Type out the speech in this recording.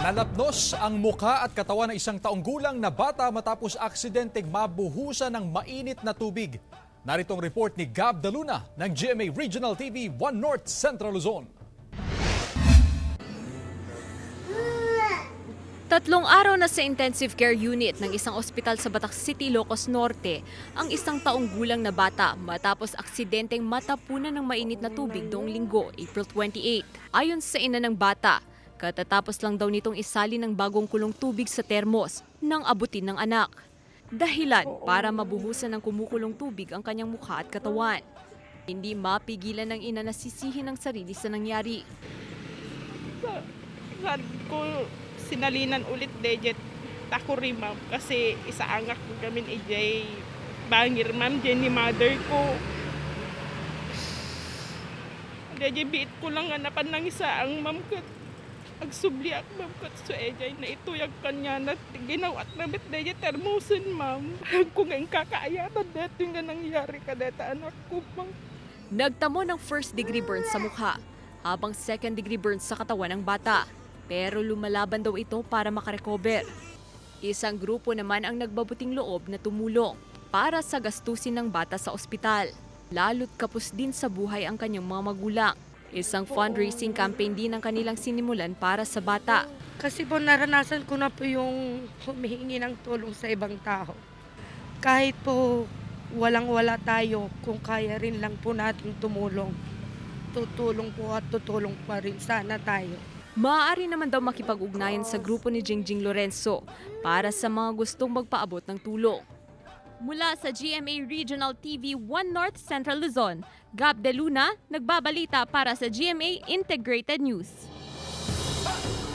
Nalapnos ang muka at katawan ng isang taong gulang na bata matapos aksidenteng mabuhusan ng mainit na tubig. Narito ang report ni Gab Daluna ng GMA Regional TV 1 North Central Luzon. 3 araw na sa intensive care unit ng isang ospital sa Batac City, Ilocos Norte ang isang taong gulang na bata matapos aksidenteng matapunan ng mainit na tubig noong Linggo, April 28. Ayon sa ina ng bata, katatapos lang daw nitong isali ng bagong kulong tubig sa termos nang abutin ng anak. Dahilan para mabuhusan ng kumukulong tubig ang kanyang mukha at katawan. Hindi mapigilan ng ina na sisihin ang sarili sa nangyari. Ko sinalinan ulit dejet tako rin ma'am kasi isa angak ko gamin ijay bangir ma'am Jenny mother ko. Dejet biit ko lang hanapan ng isa ang ma'am ko. Agsubli ak ma'am ko so ejay na ituyag kanya na ginawat na bit dejet termosin ma'am. Kung ang kakaayatan dito nga nangyari kadeta anak ko ma'am. Nagtamo ng 1st degree burns sa mukha habang 2nd degree burns sa katawan ng bata. Pero lumalaban daw ito para makarecover. Isang grupo naman ang nagbabuting loob na tumulong para sa gastusin ng bata sa ospital. Lalo't kapos din sa buhay ang kanyang mga magulang. Isang fundraising campaign din ang kanilang sinimulan para sa bata. Kasi po naranasan ko na po yung humihingi ng tulong sa ibang tao. Kahit po walang-wala tayo, kung kaya rin lang po natin tumulong. Tutulong po at tutulong pa rin sana tayo. Maaari naman daw makipag-ugnayan sa grupo ni Jingjing Lorenzo para sa mga gustong magpaabot ng tulong. Mula sa GMA Regional TV 1 North Central Luzon, Gab Daluna, nagbabalita para sa GMA Integrated News.